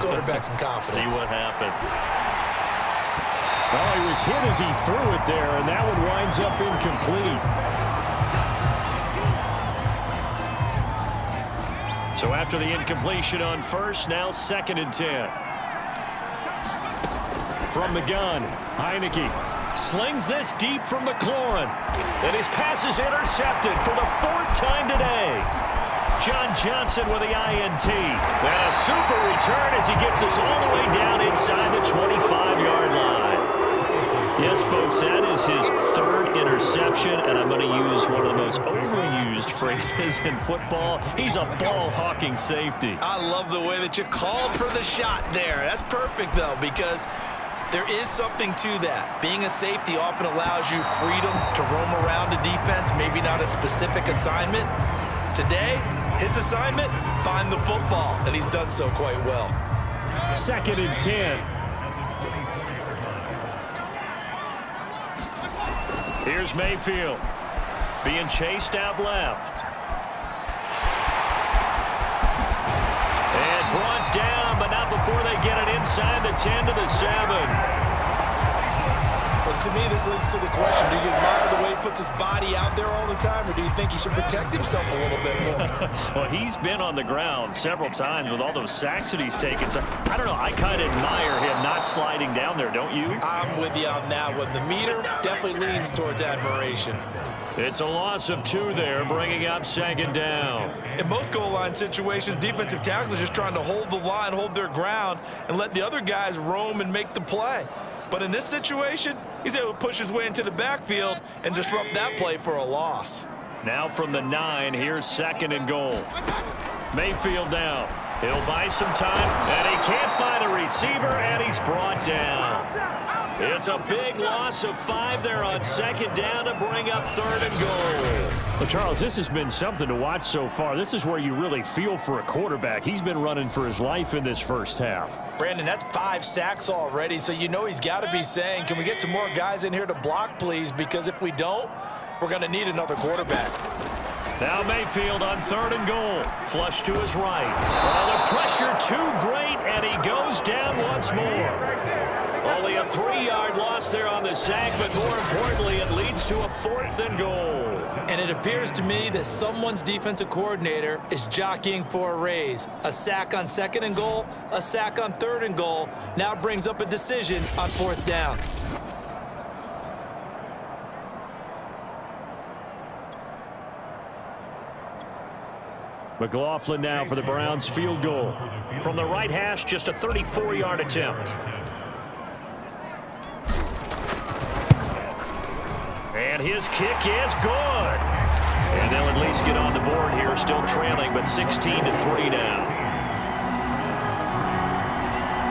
quarterback some confidence. See what happens. Well, he was hit as he threw it there, and that one winds up incomplete. So after the incompletion on first, now 2nd and 10. From the gun, Heineke slings this deep from McLaurin. And his pass is intercepted for the 4th time today. John Johnson with the INT. And a super return as he gets us all the way down inside the 25-yard line. Yes, folks, that is his 3rd interception, and I'm going to use one of the most overused phrases in football. He's a ball-hawking safety. I love the way that you called for the shot there. That's perfect, though, because there is something to that. Being a safety often allows you freedom to roam around a defense, maybe not a specific assignment. Today, his assignment, find the football, and he's done so quite well. 2nd and 10. Here's Mayfield being chased out left. And brought down, but not before they get it inside the 10 to the 7. Well, to me, this leads to the question, do you admire the way he puts his body out there all the time, or do you think he should protect himself a little bit more? Well, he's been on the ground several times with all those sacks that he's taken. So, I don't know, I kind of admire him not sliding down there, don't you? I'm with you on that one. The meter definitely leans towards admiration. It's a loss of 2 there, bringing up 2nd down. In most goal line situations, defensive tackles are just trying to hold the line, hold their ground, and let the other guys roam and make the play. But in this situation, he's able to push his way into the backfield and disrupt that play for a loss. Now from the 9, here's 2nd and goal. Mayfield down. He'll buy some time, and he can't find a receiver, and he's brought down. It's a big loss of 5 there on 2nd down to bring up 3rd and goal. Well, Charles, this has been something to watch so far. This is where you really feel for a quarterback. He's been running for his life in this first half. Brandon, that's 5 sacks already, so you know he's got to be saying, can we get some more guys in here to block, please? Because if we don't, we're going to need another quarterback. Now Mayfield on 3rd and goal. Flush to his right. Well, the pressure too great, and he goes down once more. Only a 3-yard loss there on the sack, but more importantly, it leads to a 4th and goal. And it appears to me that someone's defensive coordinator is jockeying for a raise. A sack on 2nd and goal, a sack on 3rd and goal, now brings up a decision on 4th down. McLaughlin now for the Browns field goal. From the right hash, just a 34-yard attempt. And his kick is good. And they'll at least get on the board here, still trailing, but 16-3 now.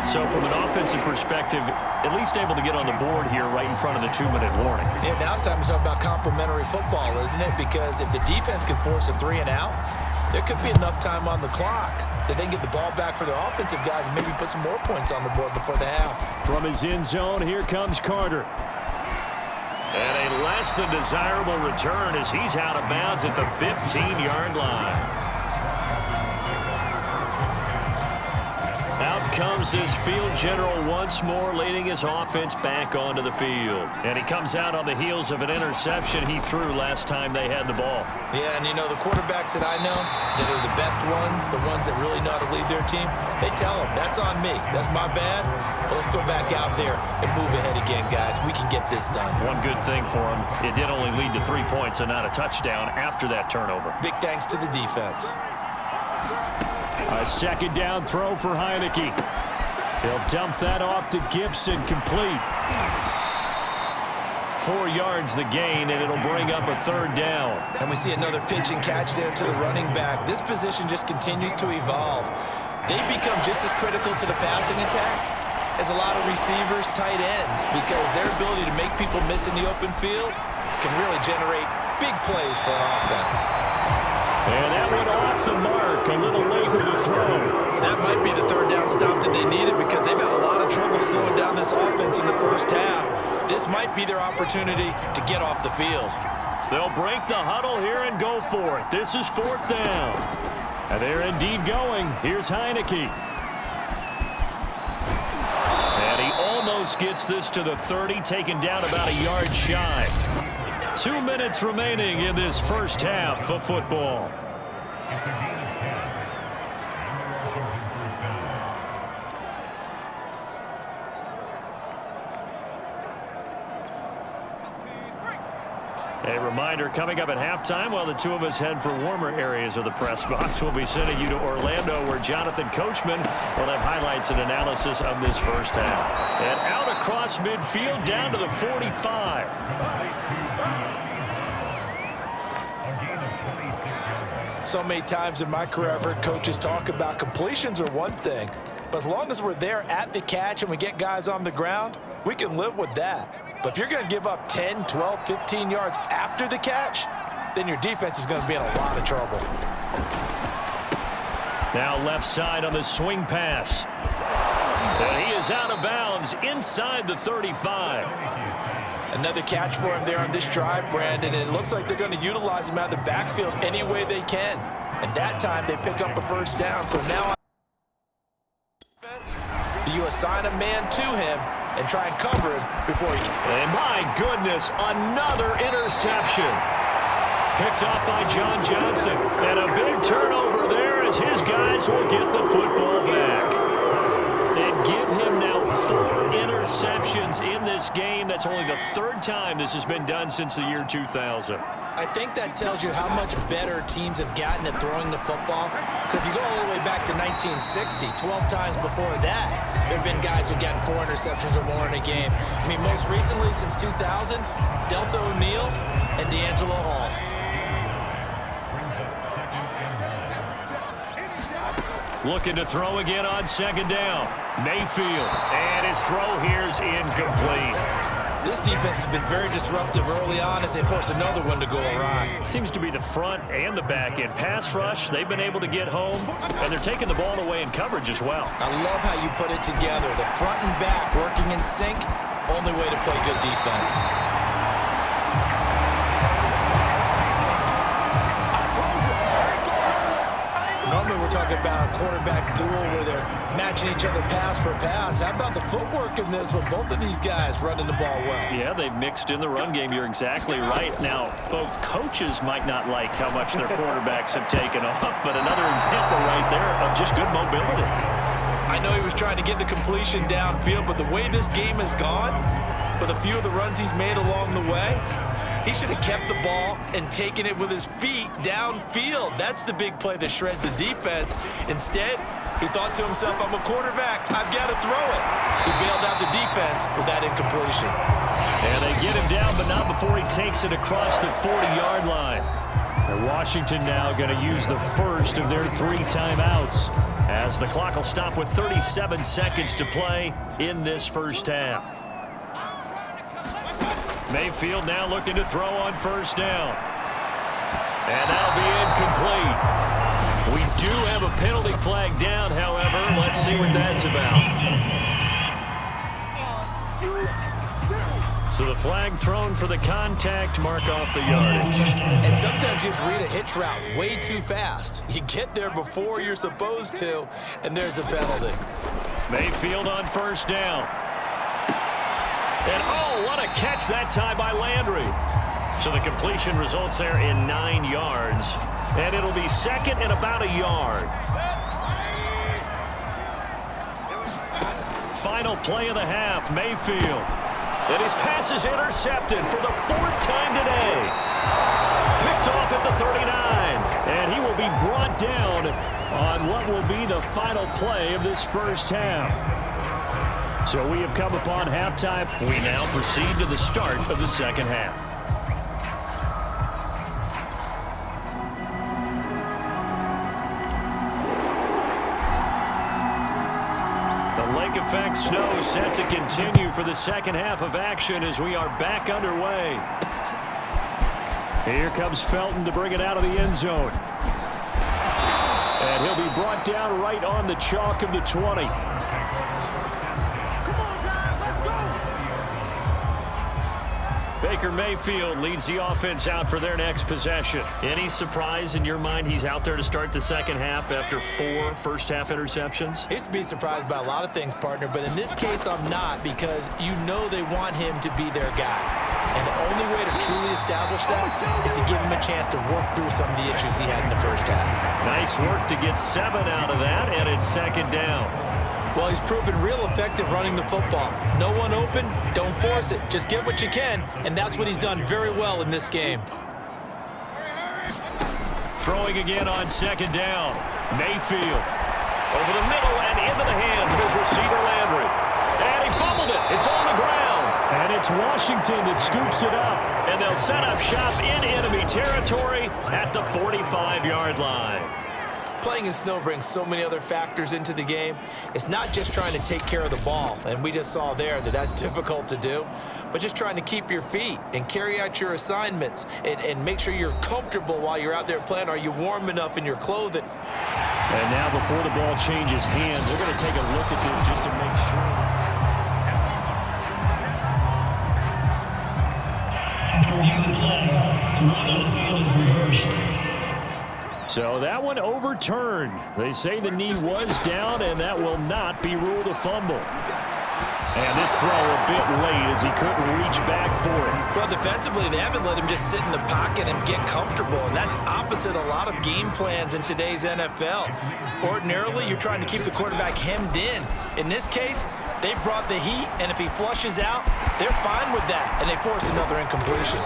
So from an offensive perspective, at least able to get on the board here right in front of the 2-minute warning. Yeah, now it's time to talk about complementary football, isn't it? Because if the defense can force a 3 and out, there could be enough time on the clock that they can get the ball back for their offensive guys and maybe put some more points on the board before the half. From his end zone, here comes Carter. And a less than desirable return as he's out of bounds at the 15-yard line. Out comes this field general once more, leading his offense back onto the field. And he comes out on the heels of an interception he threw last time they had the ball. Yeah, and you know, the quarterbacks that I know that are the best ones, the ones that really know how to lead their team, they tell them, that's on me. That's my bad. But let's go back out there and move ahead again, guys. We can get this done. One good thing for him, it did only lead to 3 points and not a touchdown after that turnover. Big thanks to the defense. A 2nd down throw for Heineke. He'll dump that off to Gibson, complete. 4 yards the gain, and it'll bring up a 3rd down. And we see another pitch and catch there to the running back. This position just continues to evolve. They become just as critical to the passing attack as a lot of receivers, tight ends, because their ability to make people miss in the open field can really generate big plays for an offense. And that went off the mark, a little late for the throw. That might be the 3rd down stop that they needed because they've had a lot of trouble slowing down this offense in the first half. This might be their opportunity to get off the field. They'll break the huddle here and go for it. This is 4th down. And they're indeed going. Here's Heineke. almost gets this to the 30, taken down about a yard shy. 2 minutes remaining in this first half of football. A reminder, coming up at halftime, while the two of us head for warmer areas of the press box, we'll be sending you to Orlando, where Jonathan Coachman will have highlights and analysis of this first half. And out across midfield, down to the 45. So many times in my career, I've heard coaches talk about completions are one thing, but as long as we're there at the catch and we get guys on the ground, we can live with that. But if you're going to give up 10, 12, 15 yards after the catch, then your defense is going to be in a lot of trouble. Now left side on the swing pass. And he is out of bounds inside the 35. Another catch for him there on this drive, Brandon, and it looks like they're going to utilize him out of the backfield any way they can. And that time they pick up a first down. So now do you assign a man to him and try and cover him before he... And my goodness, another interception. Picked off by John Johnson. And a big turnover there as his guys will get the football back. And give him now 4 interceptions in this game. That's only the 3rd time this has been done since the year 2000. I think that tells you how much better teams have gotten at throwing the football. Because if you go all the way back to 1960, 12 times before that, there have been guys who've gotten 4 interceptions or more in a game. I mean, most recently, since 2000, Delta O'Neal and D'Angelo Hall. Looking to throw again on 2nd down. Mayfield. And his throw here's incomplete. This defense has been very disruptive early on as they force another one to go awry. Seems to be the front and the back end. Pass rush, they've been able to get home, and they're taking the ball away in coverage as well. I love how you put it together. The front and back working in sync, only way to play good defense. Normally we're talking about a quarterback duel where they're matching each other pass for pass. How about the footwork in this one? Both of these guys running the ball well. Yeah, they've mixed in the run game. You're exactly right. Now, both coaches might not like how much their quarterbacks have taken off, but another example right there of just good mobility. I know he was trying to get the completion downfield, but the way this game has gone, with a few of the runs he's made along the way, he should have kept the ball and taken it with his feet downfield. That's the big play that shreds the defense. Instead, he thought to himself, I'm a quarterback. I've got to throw it. He bailed out the defense with that incompletion. And they get him down, but not before he takes it across the 40-yard line. And Washington now going to use the first of their 3 timeouts as the clock will stop with 37 seconds to play in this first half. Mayfield now looking to throw on 1st down. And that'll be incomplete. We do have a penalty flag down, however. Let's see what that's about. So the flag thrown for the contact, mark off the yardage. And sometimes you just read a hitch route way too fast. You get there before you're supposed to, and there's the penalty. Mayfield on 1st down. And, oh, what a catch that time by Landry. So the completion results there in 9 yards. And it'll be 2nd and about a yard. Final play of the half, Mayfield. And his pass is intercepted for the 4th time today. Picked off at the 39. And he will be brought down on what will be the final play of this first half. So we have come upon halftime. We now proceed to the start of the second half. The lake effect snow set to continue for the second half of action as we are back underway. Here comes Felton to bring it out of the end zone. And he'll be brought down right on the chalk of the 20. Baker Mayfield leads the offense out for their next possession. Any surprise in your mind he's out there to start the second half after 4 first-half interceptions? He used to be surprised by a lot of things, partner, but in this case I'm not, because you know they want him to be their guy. And the only way to truly establish that is to give him a chance to work through some of the issues he had in the first half. Nice work to get 7 out of that, and it's second down. Well, he's proven real effective running the football. No one open, don't force it. Just get what you can, and that's what he's done very well in this game. Throwing again on second down. Mayfield over the middle and into the hands of his receiver Landry. And he fumbled it. It's on the ground. And it's Washington that scoops it up. And they'll set up shop in enemy territory at the 45-yard line. Playing in snow brings so many other factors into the game. It's not just trying to take care of the ball, and we just saw there that that's difficult to do, but just trying to keep your feet and carry out your assignments and make sure you're comfortable while you're out there playing. Are you warm enough in your clothing? And now before the ball changes hands, they're going to take a look at this just to make sure. After review the play, the run on the field is reversed. So that one overturned. They say the knee was down, and that will not be ruled a fumble. And this throw a bit late as he couldn't reach back for it. Well, defensively, they haven't let him just sit in the pocket and get comfortable, and that's opposite a lot of game plans in today's NFL. Ordinarily, you're trying to keep the quarterback hemmed in. In this case, they brought the heat, and if he flushes out, they're fine with that, and they force another incompletion.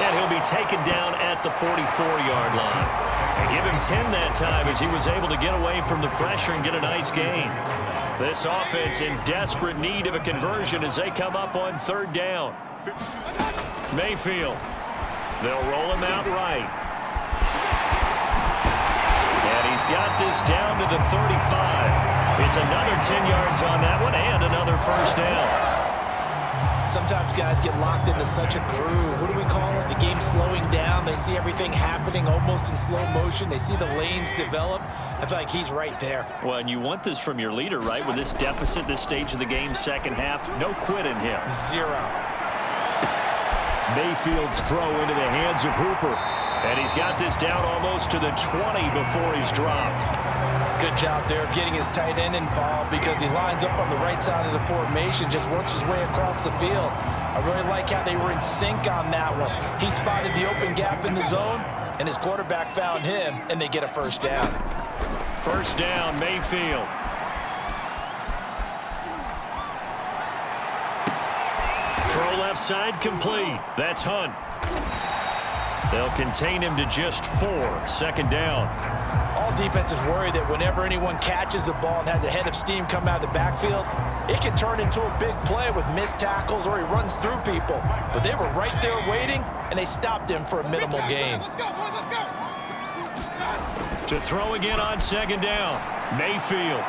And he'll be taken down at the 44-yard line. And give him 10 that time as he was able to get away from the pressure and get a nice gain. This offense in desperate need of a conversion as they come up on third down. Mayfield. They'll roll him out right. And he's got this down to the 35. It's another 10 yards on that one and another first down. Sometimes guys get locked into such a groove. What do we call it? The game's slowing down. They see everything happening almost in slow motion. They see the lanes develop. I feel like he's right there. Well, and you want this from your leader, right? With this deficit, this stage of the game, second half, no quit in him. 0. Mayfield's throw into the hands of Hooper. And he's got this down almost to the 20 before he's dropped. Good job there of getting his tight end involved because he lines up on the right side of the formation, just works his way across the field. I really like how they were in sync on that one. He spotted the open gap in the zone, and his quarterback found him, and they get a first down. First down, Mayfield. Throw left side complete. That's Hunt. They'll contain him to just 4. Second down. All defenses worry that whenever anyone catches the ball and has a head of steam come out of the backfield, it can turn into a big play with missed tackles or he runs through people. But they were right there waiting, and they stopped him for a minimal gain. To throw again on second down, Mayfield.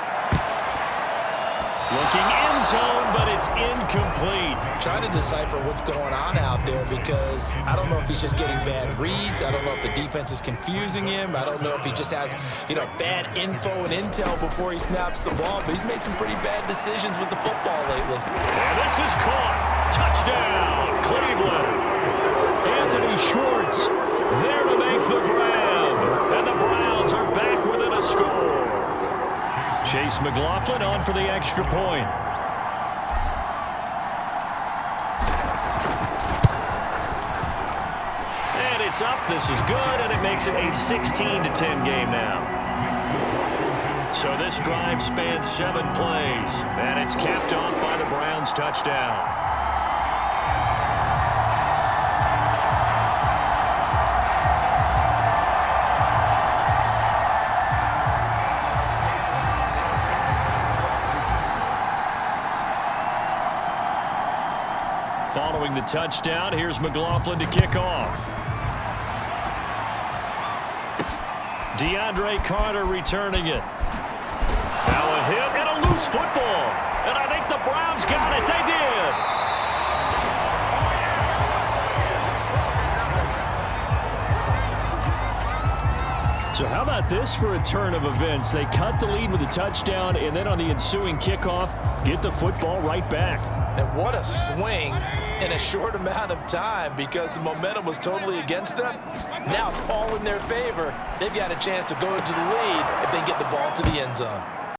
Looking end zone, but it's incomplete. Trying to decipher what's going on out there because I don't know if he's just getting bad reads. I don't know if the defense is confusing him. I don't know if he just has, bad info and intel before he snaps the ball. But he's made some pretty bad decisions with the football lately. And this is caught. Touchdown, Cleveland. Anthony Schwartz there to make the grab. And the Browns are back within a score. Chase McLaughlin on for the extra point. And it's up. This is good, and it makes it a 16-10 game now. So this drive spans 7 plays, and it's capped off by the Browns' touchdown. Following the touchdown, here's McLaughlin to kick off. DeAndre Carter returning it. Now a hit and a loose football. And I think the Browns got it. They did. So how about this for a turn of events? They cut the lead with a touchdown, and then on the ensuing kickoff, get the football right back. And what a swing in a short amount of time because the momentum was totally against them. Now it's all in their favor. They've got a chance to go into the lead if they get the ball to the end zone.